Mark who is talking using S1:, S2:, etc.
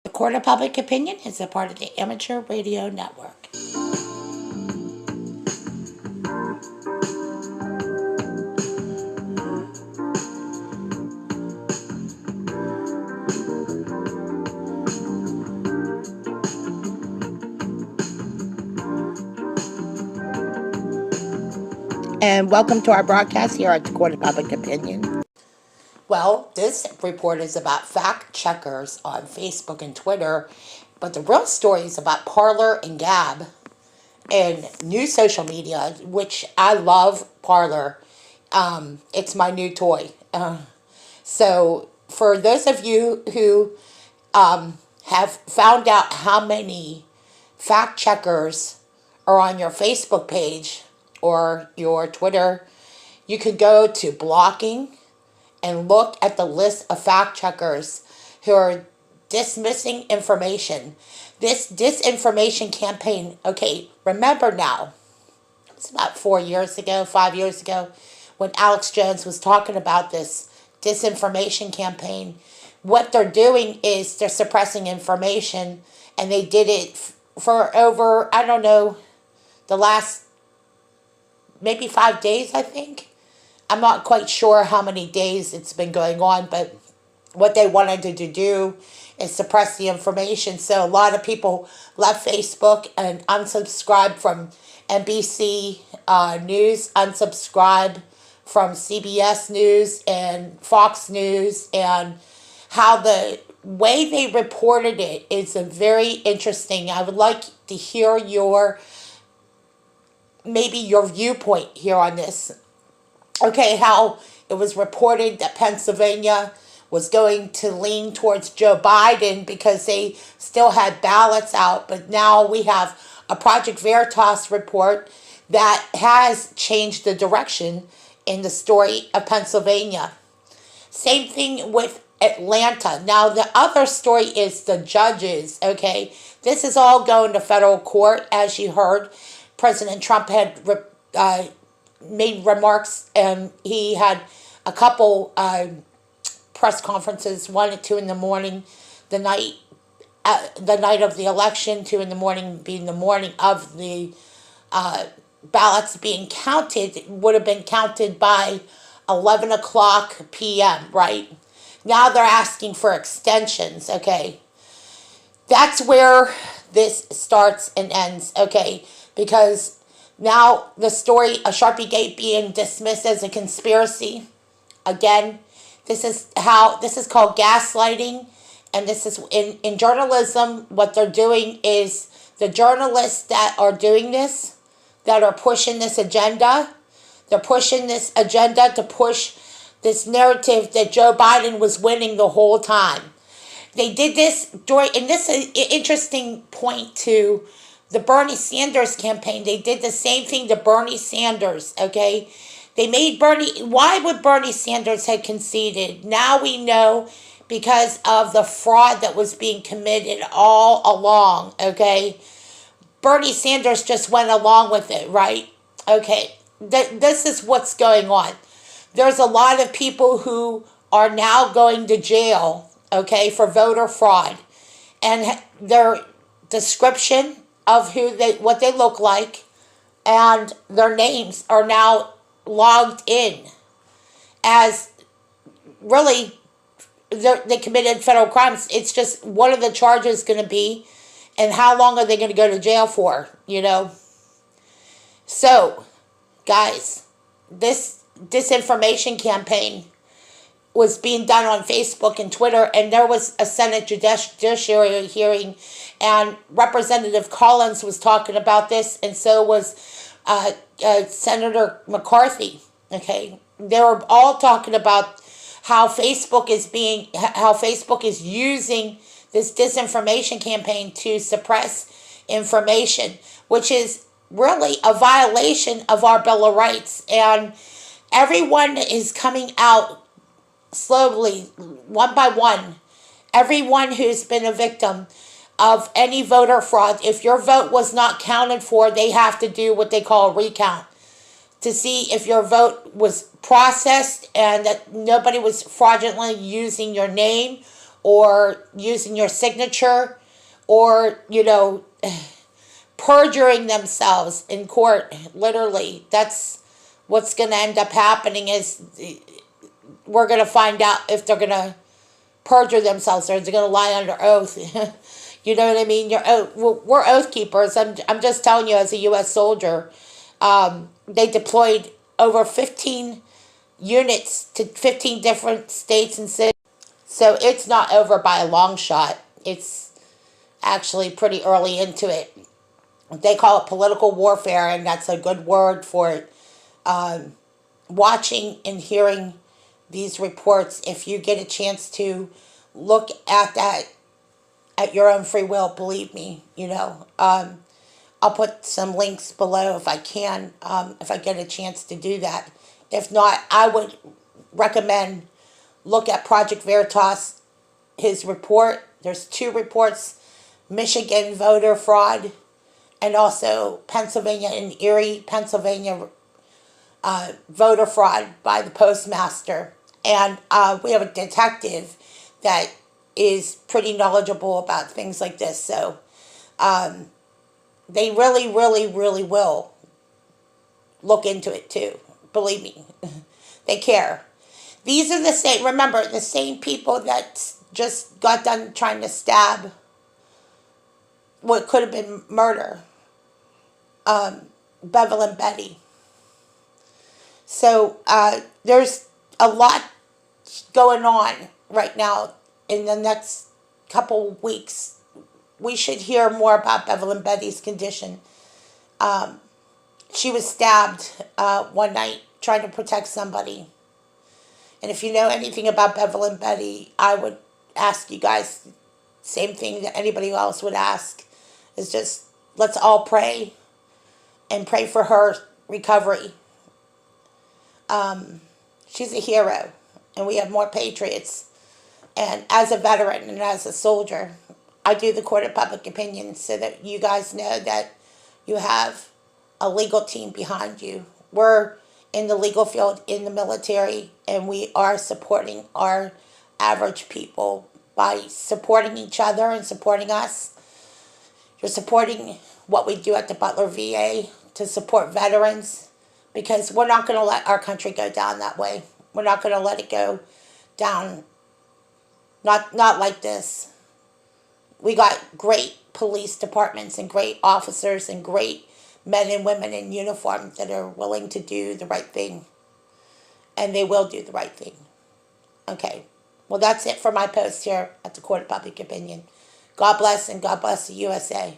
S1: The Court of Public Opinion is a part of the Amateur Radio Network. And welcome to our broadcast here at the Court of Public Opinion. Well, this report is about fact checkers on Facebook and Twitter, but the real story is about Parler and Gab and new social media, which I love Parler. It's my new toy. So for those of you who have found out how many fact checkers are on your Facebook page or your Twitter, you could go to blocking and look at the list of fact checkers who are dismissing information. This disinformation campaign, okay, remember now, it's about 4 years ago, 5 years ago, when Alex Jones was talking about this disinformation campaign. What they're doing is they're suppressing information, and they did it for over, I don't know, the last maybe 5 days, I think. I'm not quite sure how many days it's been going on, but what they wanted to do is suppress the information. So a lot of people left Facebook and unsubscribed from NBC News, unsubscribed from CBS News and Fox News, and how the way they reported it is a very interesting. I would like to hear maybe your viewpoint here on this. Okay, how it was reported that Pennsylvania was going to lean towards Joe Biden because they still had ballots out, but now we have a Project Veritas report that has changed the direction in the story of Pennsylvania. Same thing with Atlanta. Now, the other story is the judges, okay? This is all going to federal court, as you heard. President Trump had made remarks, and he had a couple press conferences, 1 and 2 in the morning, the night of the election, 2 in the morning being the morning of the ballots being counted. Would have been counted by 11 o'clock p.m., right? Now they're asking for extensions, okay? That's where this starts and ends, okay? Because now the story of Sharpie Gate being dismissed as a conspiracy. Again, this is called gaslighting, and this is in journalism. What they're doing is the journalists that are doing this, that are pushing this agenda, they're pushing this agenda to push this narrative that Joe Biden was winning the whole time. They did this and this is an interesting point to the Bernie Sanders campaign. They did the same thing to Bernie Sanders, okay? They made why would Bernie Sanders have conceded? Now we know, because of the fraud that was being committed all along, okay? Bernie Sanders just went along with it, right? Okay, this is what's going on. There's a lot of people who are now going to jail, okay, for voter fraud. And their description of what they look like and their names are now logged in as really they committed federal crimes. It's just, what are the charges going to be, and how long are they going to go to jail for, So, guys, this disinformation campaign was being done on Facebook and Twitter, and there was a Senate Judiciary hearing, and Representative Collins was talking about this, and so was Senator McCarthy. Okay, they were all talking about how Facebook is using this disinformation campaign to suppress information, which is really a violation of our Bill of Rights, and everyone is coming out slowly, one by one. Everyone who's been a victim of any voter fraud, if your vote was not counted for, they have to do what they call a recount to see if your vote was processed and that nobody was fraudulently using your name or using your signature, or, perjuring themselves in court. Literally, that's what's going to end up happening. Is we're going to find out if they're going to perjure themselves, or they're going to lie under oath. You know what I mean? We're oath keepers. I'm just telling you, as a U.S. soldier, they deployed over 15 units to 15 different states and cities. So it's not over by a long shot. It's actually pretty early into it. They call it political warfare, and that's a good word for it. Watching and hearing these reports, if you get a chance to look at that at your own free will, believe me, I'll put some links below if I can, if I get a chance to do that. If not, I would recommend look at Project Veritas, his report. There's two reports, Michigan voter fraud, and also Pennsylvania and Erie, Pennsylvania voter fraud by the postmaster. And we have a detective that is pretty knowledgeable about things like this. So they really, really, really will look into it too. Believe me, they care. These are remember, the same people that just got done trying to stab what could have been murder, Bevel and Betty. So there's a lot going on right now. In the next couple weeks, we should hear more about Bevel and Betty's condition. She was stabbed one night trying to protect somebody. And if you know anything about Bevel and Betty, I would ask you guys, same thing that anybody else would ask, is just let's all pray and pray for her recovery. She's a hero, and we have more patriots. And as a veteran and as a soldier, I do the court of public opinion so that you guys know that you have a legal team behind you. We're in the legal field in the military, and we are supporting our average people by supporting each other and supporting us. You're supporting what we do at the Butler VA to support veterans, because we're not going to let our country go down that way. We're not going to let it go down. Not like this. We got great police departments and great officers and great men and women in uniform that are willing to do the right thing. And they will do the right thing. Okay. Well, that's it for my post here at the Court of Public Opinion. God bless, and God bless the USA.